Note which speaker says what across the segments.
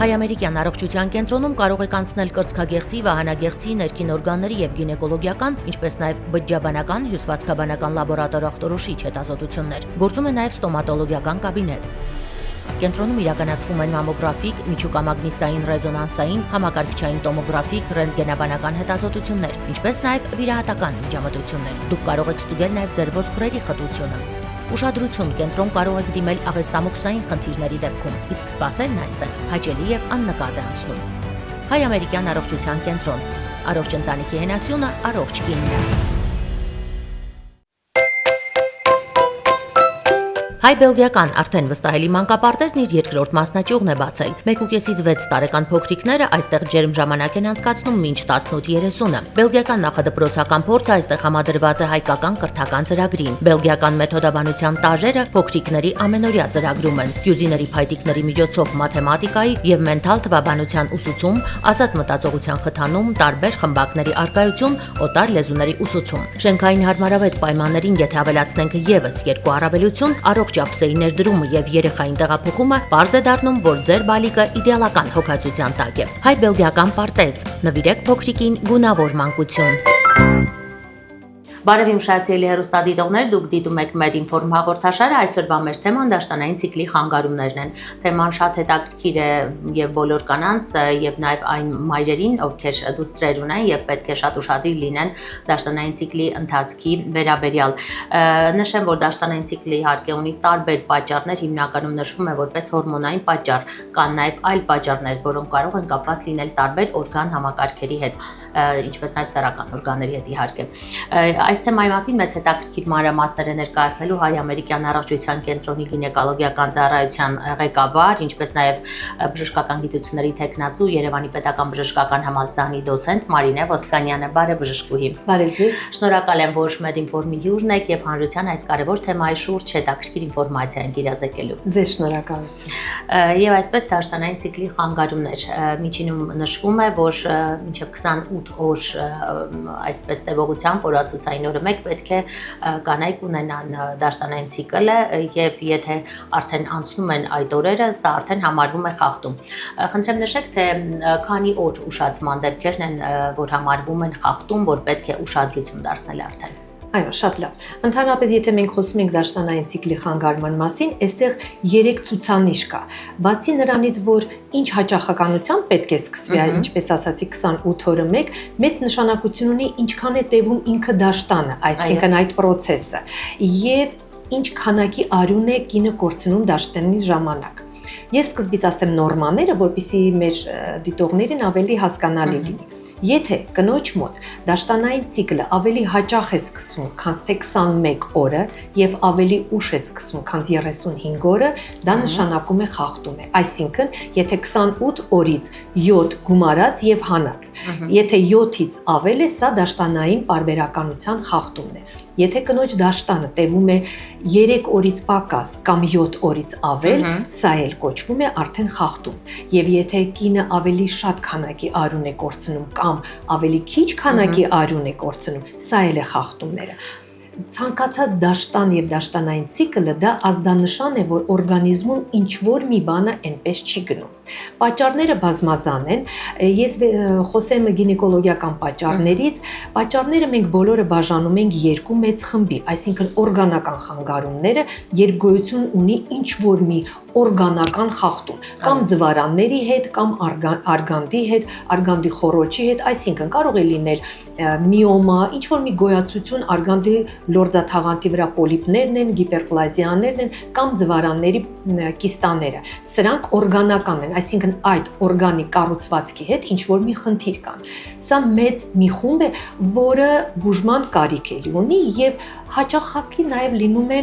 Speaker 1: Հայ-ամերիկյան առողջության կենտրոնում կարող եք անցնել կրծքագեղձի, վահանագեղձի, ներքին օրգանների եւ գինեկոլոգիական, ինչպես նաեւ բջջաբանական, հյուսվածքաբանական լաբորատոր ախտորոշիչ հետազոտություններ։ Գործում է նաեւ ստոմատոլոգիական կաբինետ։ Կենտրոնում իրականացվում են մամոգրաֆիկ, միջուկամագնիսային ռեզոնանսային, համակարգչային տոմոգրաֆիկ, ռենտգենաբանական հետազոտություններ, ինչպես նաեւ վիրահատական միջամտություններ։ Դուք կարող եք ստուգել նաեւ ձեր ոսկրերի խտությունը։ Ուշադրություն, կենտրոն կարող եք դիմել աղեստամոքսային խնդիրների դեպքում, իսկ սպասելն այստեղ հաճելի եւ աննկատ է անցնում։ Հայ-ամերիկյան առողջության կենտրոն։ Առողջ ընտանիքի հենասյունը առողջ կինն է։ Հայ-բելգիական արդեն վստահելի մանկապարտեզն իր երկրորդ մասնաճյուղն է բացել։ 1.5-ից 6 տարեկան փոքրիկները այստեղ ջերմ ժամանակ են անցկացնում մինչ 18:30-ը։ Բելգիական նախադպրոցական փորձը այստեղ համադրված է հայկական կրթական ծրագրին։ Բելգիական մեթոդաբանության տաժերը փոքրիկների ամենօրյա ծրագրում են։ Հյուզիների փայտիկների միջոցով մաթեմատիկայի եւ մենթալ թվաբանության ուսուցում, ազատ մտածողության խթանում, տարբեր խմբակների առկայություն, օտար լեզուների ուսուցում։ Շենքային հարմարավետ պայմաններին եթե ավելացնենք եւս երկու առավելություն, առողջ ափսեի ներդրումը եւ երեխային տեղափոխումը պարզ է դառնում, որ ձեր բալիկը իդեալական հոգացության տակ է։ Հայ-բելգիական պարտեզ։ Նվիրեք փոքրիկին գունավոր մանկություն։ Բարև իմ շահացիելի հեռուստադիտողներ, դուք դիտում եք Medinform հաղորդաշարը, այսօրվա մեր թեման դաշտանային ցիկլի խանգարումներն են։ Թեման շատ հետաքրքիր է եւ բոլոր կանանց եւ նաեւ այն մայրերին, ովքեր դուստրեր ունեն եւ պետք է շատ ուշադիր լինեն դաշտանային ցիկլի ընթացքի վերաբերյալ։ Նշեմ, որ դաշտանային ցիկլը իհարկե ունի տարբեր պատճառներ, հիմնականում նշվում է որպես հորմոնային պատճառ, կան նաեւ այլ պատճառներ, որոնք կարող են կապված լինել տարբեր օրգան համակարգերի հետ, ինչպես նաեւ սեռական օրգանների հետ իհարկե։ Այս թեմայի մասին մեծ հետաքրքիր մանրամասներ է ներկայացնելու Հայ-ամերիկյան առողջության կենտրոնի գինեկոլոգիական ծառայության ղեկավար, ինչպես նաև բժշկական գիտությունների թեկնածու Երևանի պետական բժշկական համալսարանի դոցենտ Մարինե Ոսկանյանը։ Բարև բժշկուհի։
Speaker 2: Բարև ձեզ։
Speaker 1: Շնորհակալ եմ, որ Medinform-ի հյուրն եք եւ հանրության այս կարևոր թեմայի շուրջ հետաքրքիր ինֆորմացիա եք իրազեկելու։
Speaker 2: Ձեզ շնորհակալություն։
Speaker 1: Եվ այսպես դաշտանային ցիկլի խանգարումներ։ Միջինում նշվում է, որ մինչև 28 օր այսպես տևողությամբ օրացուցային օրը մեկ պետք է կանայք ունենան դաշտանային ցիկլը եւ եթե արդեն անցնում են այդ օրերը, սա արդեն համարվում է խախտում։ Խնդրեմ նշեք, թե քանի օր ուշացման դեպքերն են, որ համարվում են խախտում, որ պետք է ուշադրություն դարձնել արդեն։
Speaker 2: Այո, շատ լավ։ Ընդհանրապես, եթե մենք խոսում ենք դաշտանային ցիկլի խանգարման մասին, այստեղ 3 ցուցանիշ կա։ Բացի նրանից, որ ինչ հաճախականությամբ պետք է սկսվի, ինչպես ասացի, 28 օրը մեկ, մեծ նշանակություն ունի ինչքան է տևում ինքը դաշտանը, այսինքն այդ process-ը, եւ ինչ քանակի արյուն է կինը կորցնում դաշտանի ժամանակ։ Ես սկզբից ասեմ նորմաները, որպեսզի մեր դիտողներին ավելի հասկանալի լինի։ Եթե կնոջ մոտ դաշտանային ցիկլը ավելի հաճախ է սկսվում, քան թե 21 օրը եւ ավելի ուշ է սկսվում, քան 35 օրը, դա նշանակում է խախտում է։ Այսինքն, եթե 28 օրից 7 գումարած եւ հանած, եթե 7-ից ավել է, սա դաշտանային պարբերականության խախտումն է։ Եթե կնոջ դաշտանը տևում է 3 օրից պակաս կամ 7 օրից ավել, սա էլ կոչվում է արդեն խախտում։ Եվ եթե կինը ավելի շատ քանակի արյուն է կորցնում կամ ավելի քիչ քանակի արյուն է կորցնում, սա էլ է խախտումները։ Ցանկացած դաշտան եւ դաշտանային ցիկլը դա ազդանշան է, որ օրգանիզմում ինչ որ մի բանը այնպես չի գնում։ Պատճառները բազմազան են։ Ես խոսեմ գինեկոլոգիական պատճառներից։ Պատճառները մենք բոլորը բաժանում ենք երկու մեծ խմբի, այսինքն օրգանական խանգարումները, երբ գոյություն ունի ինչ որ մի օրգանական խախտում, կամ ձվարանների հետ, կամ արգանդի հետ, արգանդի խոռոչի հետ, այսինքն կարող է լինել միոմա, ինչ որ մի գոյացություն արգանդի լորձաթաղանթի վրա պոլիպներն են, գիպերպլազիաներն են կամ ձվարանների կիստաները։ Սրանք օրգանական են, այսինքն այդ օրգանի կառուցվածքի հետ ինչ որ մի խնդիր կան։ Սա մեծ մի խումբ է, որը բուժման կարիք է ունի եւ հաճախակի նաեւ լինում է,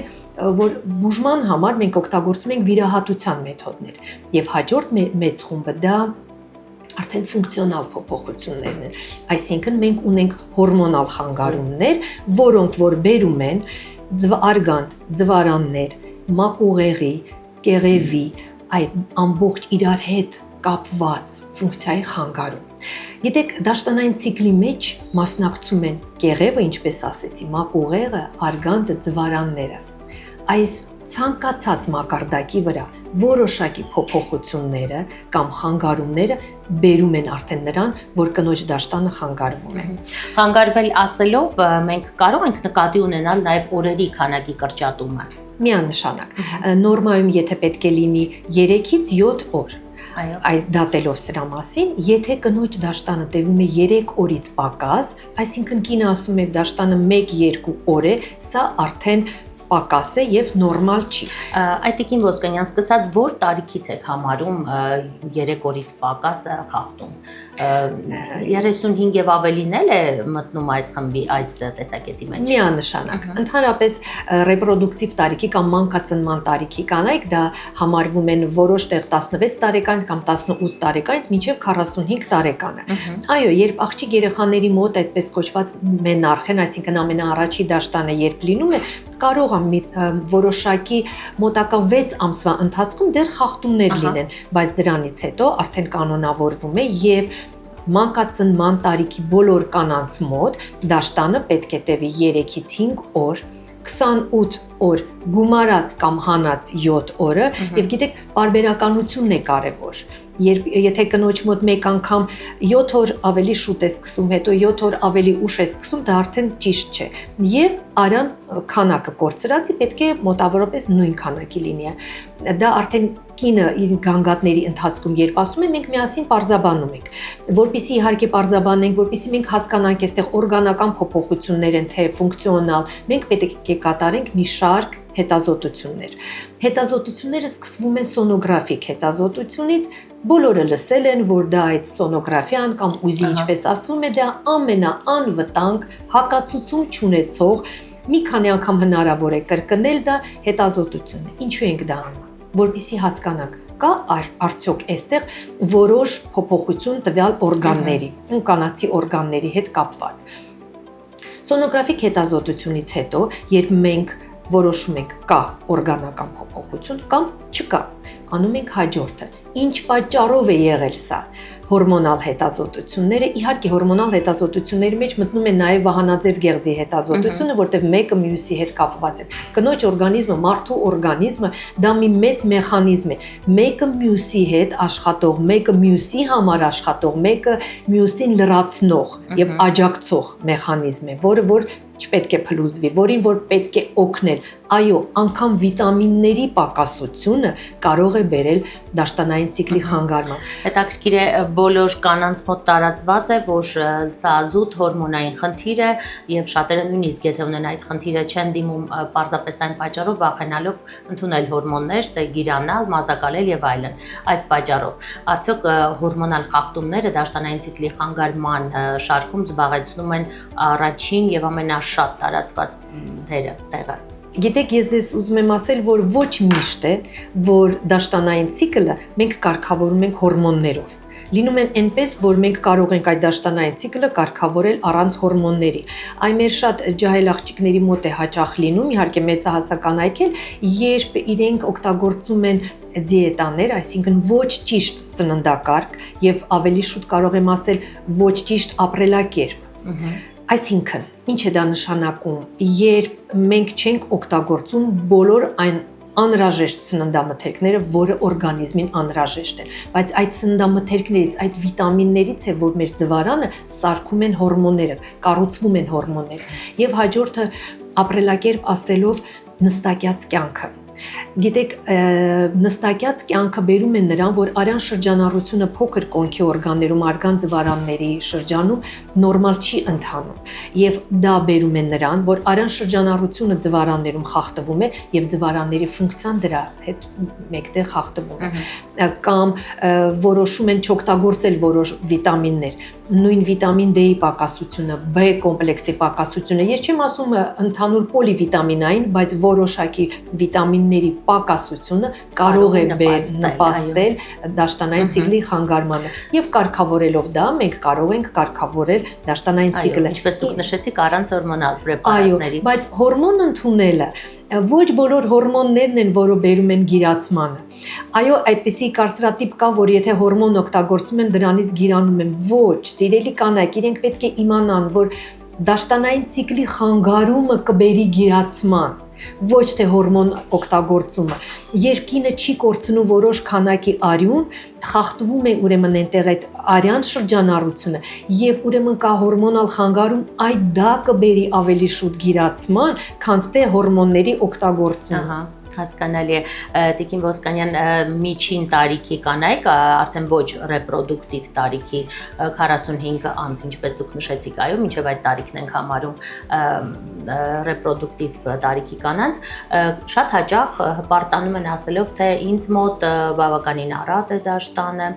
Speaker 2: որ բուժման համար մենք օգտագործում ենք վիրահատության մեթոդներ եւ հաջորդ մեծ խումբը դա արդեն ֆունկցիոնալ փոփոխություններն են, այսինքն մենք ունենք հորմոնալ խանգարումներ, որոնք որ բերում են արգանդ, ձվարաններ, մակուղեղի, կեղևի, այդ ամբողջ իրար հետ կապված ֆունկցիայի խանգարում։ Գիտեք, դաշտանային ցիկլի մեջ մասնակցում են կեղևը, ինչպես ասեցի, մակուղեղը, արգանդը, ձվարանները։ Այս ցանկացած մակարդակի վրա որոշակի փոփոխությունները կամ խանգարումները բերում են արդեն նրան, որ կնոջ դաշտանը խանգարվում է։
Speaker 1: Խանգարվել ասելով մենք կարող ենք նկատի ունենալ նաև օրերի քանակի կրճատումը։
Speaker 2: Միանշանակ։ Նորմայում եթե պետք է լինի 3-ից 7 օր։
Speaker 1: Այո։
Speaker 2: Այս դատելով սրա մասին, եթե կնոջ դաշտանը տևում է 3 օրից պակաս, այսինքն կինը ասում է դաշտանը 1-2 օր է, սա արդեն պակաս է եւ նորմալ չի։
Speaker 1: Այդտիկին Ոսկանյան, սկսած որ տարիքից եք համարում 3 օրից պակաս խախտում։ 35 եւ ավելին էլ է մտնում այս խմբի այս տեսակետի մեջ։
Speaker 2: Միանշանակ։ Ընդհանրապես ռեպրոդուկտիվ տարիքի կամ մանկածնման տարիքի կանայք դա համարվում են որոշ տեղ 16 տարեկան կամ 18 տարեկանից մինչև 45 տարեկանը։ Այո, երբ աղջիկ երեխաների մոտ այդպես կոչված մենարխեն, այսինքն ամենաառաջի դաշտանը երբ լինում է, կարող է որոշակի մոտակա 6 ամսվա ընթացքում դեռ խախտումներ լինեն, բայց դրանից հետո արդեն կանոնավորվում է եւ մանկածնման տարիքի բոլոր կանանց մոտ դաշտանը պետք է տևի 3-ից 5 օր, 28 օր գումարած կամ հանած 7 օրը եւ գիտեք, պարբերականությունն է կարեւոր։ Եթե կնոջ մոտ մեկ անգամ 7 օր ավելի շուտ է սկսում, հետո 7 օր ավելի ուշ է սկսում, դա արդեն ճիշտ չէ։ Եվ արյան քանակը կորցրածի պետք է մոտավորապես նույն քանակի լինի։ Դա արդեն կինը իր գանգատների ընթացքում երբ ասում է, մենք միասին պարզաբանում ենք, որպեսզի իհարկե պարզաբանենք, որպեսզի մենք հասկանանք այստեղ օրգանական փոփոխություններ են, թե ֆունկցիոնալ, մենք պետք է կատարենք մի շարք հետազոտություններ։ Հետազոտությունները սկսվում են սոնոգրաֆիկ հետազոտությունից, բոլորը լսել են, որ դա այդ սոնոգրաֆիան կամ ուզի, ինչպես ասվում է, դա ամենաանվտանգ հակացուցում չունեցող, մի քանի անգամ հնարավոր է կրկնել դա հետազոտությունը։ Ինչու ենք դա անում? Որպեսզի հասկանանք, կա արդյոք այստեղ որոշ փոփոխություն տվյալ օրգանների, կանացի օրգանների հետ կապված։ Սոնոգրաֆիկ հետազոտությունից հետո, երբ մենք որոշում ենք կա օրգանական փոփոխություն կամ չկա, անում ենք հաջորդը։ Ինչ պատճառով է եղել սա։ Հորմոնալ հետազոտությունները, իհարկե հորմոնալ հետազոտությունների մեջ մտնում է նաև վահանաձև գեղձի հետազոտությունը, որտեղ մեկը մյուսի հետ կապված է։ Կնոջ օրգանիզմը, մարդու օրգանիզմը դա մի մեծ մեխանիզմ է։ Մեկը մյուսի հետ աշխատող, մեկը մյուսի համար աշխատող, մեկը մյուսին լրացնող եւ աջակցող մեխանիզմ է, որը որ չպետք է փլուզվի, որին որ պետք է օգնել։ Այո, անգամ վիտամինների պակասությունը կարող է բերել դաշտանային ցիկլի խանգարման։
Speaker 1: Հետաքրքիր է, բոլոր կանանց մոտ տարածված է, որ սա զուտ հորմոնային խնդիր է եւ շատերը նույնիսկ եթե ունեն այդ խնդիրը չեն դիմում պարզապես այն պատճառով վախենալով ընդունել հորմոններ, թե գիրանալ, մազակալել եւ այլն։ Այս պատճառով արդյոք հորմոնալ խախտումները դաշտանային ցիկլի խանգարման շարքում զբաղեցնում են առաջին եւ ամենաշատ տարածված տեղը։
Speaker 2: Գիտեք, ես ձեզ ուզում եմ ասել, որ ոչ միշտ է, որ դաշտանային ցիկլը մենք կարգավորում ենք հորմոններով։ Լինում են այնպես, որ մենք կարող ենք այդ դաշտանային ցիկլը կարգավորել առանց հորմոնների։ Այն մեր շատ ջահել աղջիկների մոտ է հաճախ լինում, իհարկե մեծահասականայք էլ, երբ իրենք օգտագործում են դիետաներ, այսինքն ոչ ճիշտ սննդակարգ եւ ավելի շուտ կարող եմ ասել ոչ ճիշտ ապրելակերպ։ Այսինքն, ինչ է դա նշանակում, երբ մենք չենք օգտագործում բոլոր այն անհրաժեշտ սննդամթերքները, որը օրգանիզմին անհրաժեշտ են, բայց այդ սննդամթերքներից, այդ վիտամիններից է, որ մեր ձվարանը սարքում են հորմոնները, կառուցվում են հորմոններ, եւ հաջորդը ապրելակերպ ասելով նստակյաց կյանքը։ Գիտեք, նստակյաց կյանքը բերում է նրան, որ արյան շրջանառությունը փոքր կոնքի օրգաններում, արգան ձվարանների շրջանում նորմալ չի ընթանում եւ դա բերում է նրան, որ արյան շրջանառությունը ձվարաններում խախտվում է եւ ձվարանների ֆունկցիան դրա հետ մեկտեղ խախտվում է կամ որոշում են չօգտագործել որոշ վիտամիններ, նույն վիտամին D-ի պակասությունը, B կոմպլեքսի պակասությունը, ես չեմ ասում ընդհանուր պոլիվիտամինային, բայց որոշակի վիտամինների պակասությունը կարող է նպաստել դաշտանային ցիկլի խանգարմանը եւ կարգավորելով դա մենք կարող ենք կարգավորել դաշտանային ցիկլը։
Speaker 1: Ինչպես դուք նշեցիք, առանց հորմոնալ պրեպարատների։
Speaker 2: Այո, բայց հորմոն ընդունելը ոչ բոլոր հորմոններն են, որը բերում են գիրացմանը։ Այո, այդպիսի կարծրատիպ կա, որ եթե հորմոն օգտագործում են, դրանից գիրանում են։ Ոչ, սիրելի կանայք, իրենք պետք է իմանան, որ դաշտանային ցիկլի խանգարումը կբերի գիրացման։ ոչ թե հորմոն օգտագործումը։ Երբ կինը չի կորցնում որոշ քանակի արյուն, խախտվում է ուրեմն այնտեղ այդ արյան շրջանառությունը եւ ուրեմն կա հորմոնալ խանգարում, այդ դա կբերի ավելի շուտ գիրացման, քան թե հորմոնների օգտագործումը։
Speaker 1: Հասկանալի է Տիկին Ոսկանյան միջին տարիքի կանայք արդեն ոչ ռեպրոդուկտիվ տարիքի 45 անց ինչպես դուք նշեցիք այո մինչև այդ տարիքն ենք համարում ռեպրոդուկտիվ տարիքի կանանց շատ հաճախ հպարտանում են ասելով թե ինձ մոտ բավականին առատ է դաշտանը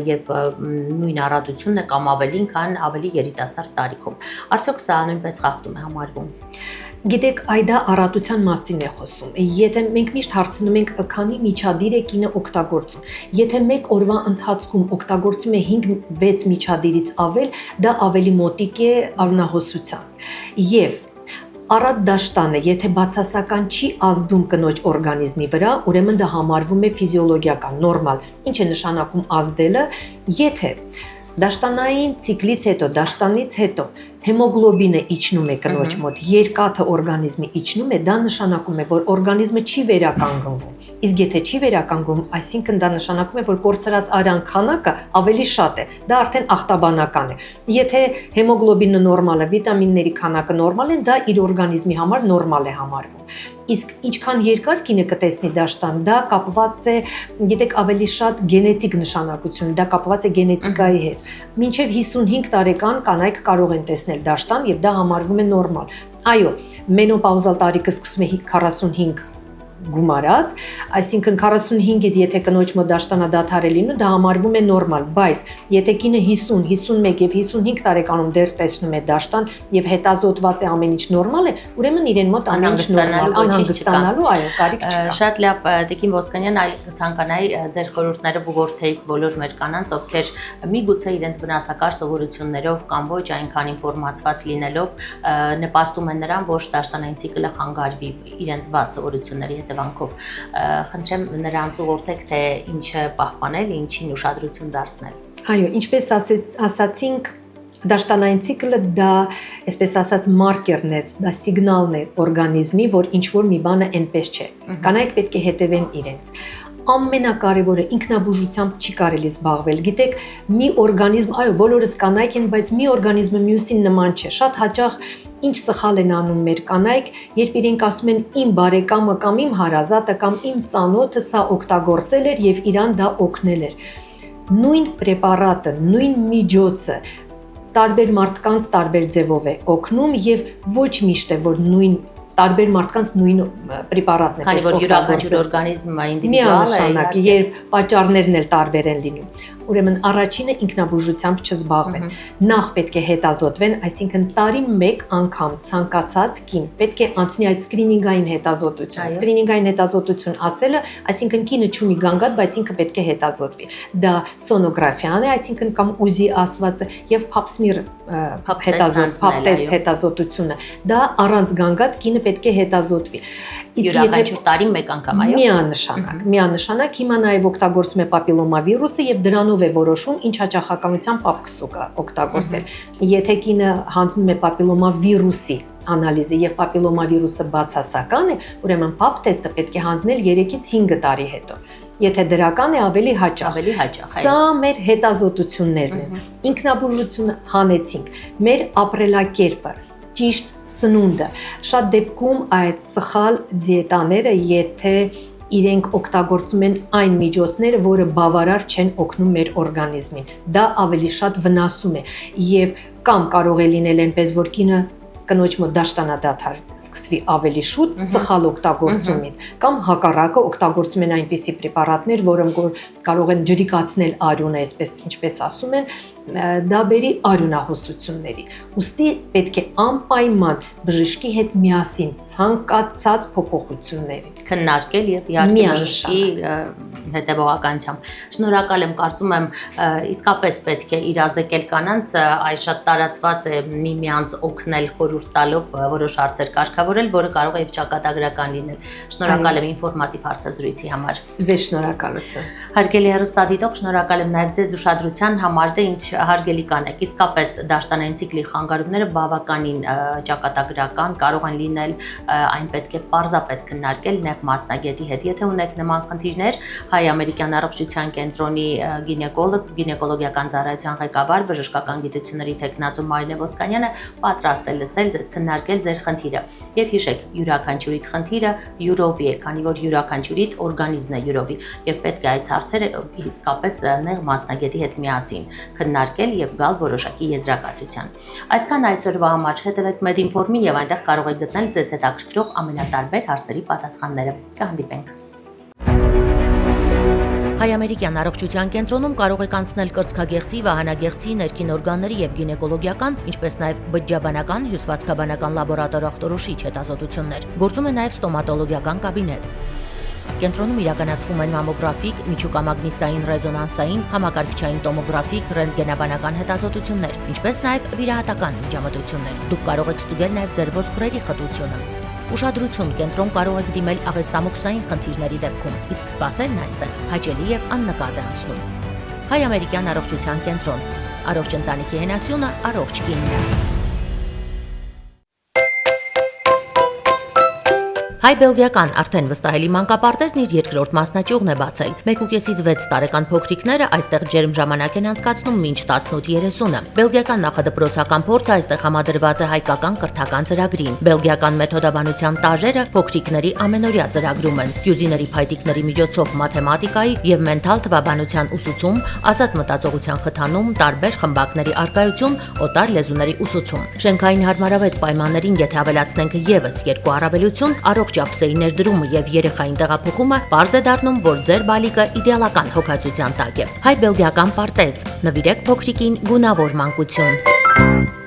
Speaker 1: եւ նույն առատությունն է կամ ավելին քան ավելի երիտասարդ տարիքում արդյոք սա նույնպես խախտում է համարվում
Speaker 2: Գիտեք, այդա առատության մասին է խոսում։ Եթե մենք միշտ հարցնում ենք, քանի միջադիր է կինը օգտագործում։ Եթե մեկ օրվա ընթացքում օգտագործում է 5-6 միջադիրից ավել, դա ավելի մոտիկ է արյունահոսության։ Եվ առատ դաշտանը, եթե բացասական չի ազդում կնոջ օրգանիզմի վրա, ուրեմն դա համարվում է ֆիզիոլոգիական, նորմալ։ Ինչ է նշանակում ազդելը, եթե դաշտանային ցիկլից հետո, դաշտանից հետո հեմոգլոբինը իջնում է կնոջ մոտ, երկաթը օրգանիզմի իջնում է, դա նշանակում է, որ օրգանիզմը չի վերականգնվում։ Իսկ եթե չի վերականգնվում, այսինքն դա նշանակում է, որ կորցրած արյան քանակը ավելի շատ է, դա արդեն ախտաբանական է։ Եթե հեմոգլոբինը նորմալ է, վիտամինների քանակը նորմալ են, դա իր օրգանիզմի համար նորմալ է համարվում։ Իսկ ինչքան երկար կինը կտեսնի դաշտան, դա կապված է, գիտեք, ավելի շատ գենետիկ նշանակություն, դա կապված է գենետիկայի հետ։ Մինչև 55 տարեկան կանայք կարող են տեսնել դաշտան եւ դա համարվում է նորմալ։ Այո, մենոպաուզալ տարիքը սկսում է 45 գումարած, այսինքն 45-ից եթե կնոջ մոտ դաշտանադադար է լինում, դա համարվում է նորմալ, բայց եթե կինը 50, 51 եւ 55 տարեկանում դեռ տեսնում է դաշտան եւ հետազոտված է ամեն ինչ նորմալ է, ուրեմն իրեն մոտ ամեն ինչ նորմալ, անհանգստանալու, այո, կարիք չկա։
Speaker 1: Շատ լավ, Տիկին Ոսկանյան, կցանկանայի ձեր խորհուրդները ուղղորդեիք բոլոր մեր կանանց, ովքեր միգուցե իրենց վնասակար սովորություններով կամ ոչ այնքան ինֆորմացված լինելով նպաստում են նրան, որ դաշտանային ցիկլը խանգարվի իրենց բաց սովորությունների հետևանքով խնդրեմ նրանց ուղղորդեք թե ինչը պահպանել, ինչին ուշադրություն դարձնել։
Speaker 2: Այո, ինչպես ասացինք, դաշտանային ցիկլը դա, այսպես ասած, մարկերն է, դա սիգնալն է օրգանիզմի, որ ինչ որ մի բանը այնպես չէ։ Կանայք պետք է հետևեն իրենց։ Ամենակարևորը ինքնաբուժությամբ չի կարելի զբաղվել։ Գիտեք, մի օրգանիզմ, այո, բոլորս կանայք են, բայց մի օրգանիզմը մյուսին նման չէ։ Շատ հաճախ ինչ սխալ են անում մեր կանայք, երբ իրենք ասում են իմ բարեկամը կամ իմ հարազատը կամ իմ ծանոթը սա օգտագործել էր եւ իրան դա օգնել էր։ Նույն պրեպարատը, նույն միջոցը տարբեր մարդկանց տարբեր ձևով է օգնում եւ ոչ միշտ է որ նույն տարբեր մարդկանց նույն պրեպարատն է
Speaker 1: պետք օգտագործել։ Քանի որ յուրաքանչյուր օրգանիզմը ինդիվիդուալ է,
Speaker 2: եւ պատճառներն էլ տարբեր են լինում։ Ուրեմն առաջինը ինքնաբուժությամբ չզբաղվեն։ Նախ պետք է հետազոտվեն, այսինքն տարին 1 անգամ ցանկացած կին պետք է անցնի այդ սկրինինգային հետազոտություն։ Սկրինինգային հետազոտություն ասելը, այսինքն կինը չունի գանգատ, բայց ինքը պետք է հետազոտվի։ Դա սոնոգրաֆիան է, այսինքն կամ ուզի ասվածը եւ փապսմիր փապտեստ հետազոտությունը։ Դա առանց գանգատ կինը պետք է հետազոտվի։
Speaker 1: Իսկ եթե տարին 1 անգամ, այո։
Speaker 2: Միանշանակ հիմա նաև օգտագործում է պապիլոմավիրուսը եւ դրանով է որոշում ինչ հաճախականությամբ պապքսու կա օգտագործել։ Եթե կինը հանձնում է պապիլոմավիրուսի անալիզը եւ պապիլոմավիրուսը բացասական է, ուրեմն պապ տեստը պետք է հանձնել 3-ից 5 տարի հետո։ Եթե դրական է ավելի հաճախ։ Սա մեր հետազոտություններն են։ Ինքնաբուժությունը հանեցինք, մեր ապրելակերպը, ճիշտ սնունդը։ Շատ դեպքում այդ սխալ դիետաները, եթե իրենք օգտագործում են այն միջոցները, որը բավարար չեն օգնում մեր օրգանիզմին, դա ավելի շատ վնասում է եւ կամ կարող է լինել այնպես, որ կինը կնոջ մոտ դաշտանադադար սկսվի ավելի շուտ սխալ օգտագործումից կամ հակառակը օգտագործում են այնպիսի պրեպարատներ, որոնք կարող են ջրիկացնել արյունը, այսպես ինչպես ասում են, դա բերի արյունահոսությունների։ Ուստի պետք է անպայման բժշկի հետ միասին ցանկացած փոփոխությունների
Speaker 1: քննարկել եւ իհարկե բժշկի հետևողականությամբ։ Շնորհակալ եմ, կարծում եմ իսկապես պետք է իրազեկել կանանց, այս շատ տարածված է միմյանց օգնել խորհուրդ տալով որոշ հարցեր կարգավորել, որը կարող է եւ ճակատագրական լինել։ Շնորհակալ եմ ինֆորմատիվ հարցազրույցի համար։
Speaker 2: Ձեզ շնորհակալություն։
Speaker 1: Հարգելի հեռուստադիտող, շնորհակալ եմ նաեւ ձեզ ուշադրության համար, դե ինչ հարգելի կանեք, իսկապես դաշտանային ցիկլի խանգարումները բավականին ճակատագրական կարող են լինել, այն պետք է պարզապես քննարկել նեղ մասնագետի հետ։ Եթե ունեք նման խնդիրներ, Հայ-ամերիկյան առողջության կենտրոնի գինեկոլոգիական ծառայության ղեկավար բժշկական գիտությունների թեկնածու Մարինե Ոսկանյանը պատրաստ է լսել ձեզ, քննարկել ձեր խնդիրը։ Եվ հիշեք, յուրաքանչյուրիդ խնդիրը յուրովի է, քանի որ յուրաքանչյուրիդ օրգանիզմն է յուրովի, եւ պետք է այս հարցերը իսկապես նեղ մասնագետի հետ միասին քննարկել եւ գալ որոշակի եզրակացության։ Այսքան այսօրվա համար, հետևեք Medinform-ին եւ այնտեղ կարող եք գտնել ձեզ հետաքրքրող ամենատարբեր հարցերի պատասխանները։ Կհանդիպենք։ Հայ-ամերիկյան առողջության կենտրոնում կարող եք անցնել կրծքագեղձի, վահանագեղձի, ներքին օրգանների եւ գինեկոլոգիական, ինչպես նաեւ բջջաբանական, հյուսվածքաբանական լաբորատոր ախտորոշիչ հետազոտություններ։ Գործում է նաեւ ստոմատոլոգիական կաբինետ։ Կենտրոնում իրականացվում են մամոգրաֆիկ, միջուկամագնիսային ռեզոնանսային, համակարգչային տոմոգրաֆիկ, ռենտգենաբանական հետազոտություններ, ինչպես նաեւ վիրահատական միջամտություններ։ Դուք կարող եք ստուգել նաեւ ձեր ոսկրերի խտությունը։ Ուշադրություն, կենտրոն կարող եք դիմել աղեստամոքսային խնդիրների դեպքում, իսկ սպասելն այստեղ հաճելի եւ աննկատ է անցնում։ Հայ-ամերիկյան առողջության կենտրոն։ Առողջ ընտանիքի հենասյունը, առողջ կինն։ Հայ-բելգիական արդեն վստահելի մանկապարտեզն իր երկրորդ մասնաճյուղն է բացել։ 1.5-ից 6 տարեկան փոքրիկները այստեղ ջերմ ժամանակ են անցկացնում մինչ 18:30-ը։ Բելգիական նախադպրոցական փորձը այստեղ համադրված է հայկական կրթական ծրագրին։ Բելգիական մեթոդաբանության տաժերը փոքրիկների ամենօրյա ծրագրում են։ Յուզիների փայտիկների միջոցով մաթեմատիկայի եւ մենթալ թվաբանության ուսուցում, ազատ մտածողության խթանում, տարբեր խմբակների առկայություն, օտար լեզուների ուսուցում։ Շենքային հարմարավետ պայմաններին եթե ավելացնենք եւս երկու առավելություն, առողջ ափսեի ներդրումը եւ երեխային տեղափոխումը, պարզ է դառնում, որ ձեր բալիկը իդեալական հոգացության տակ է։ Հայ-բելգիական պարտեզ, նվիրեք փոքրիկին գունավոր մանկություն։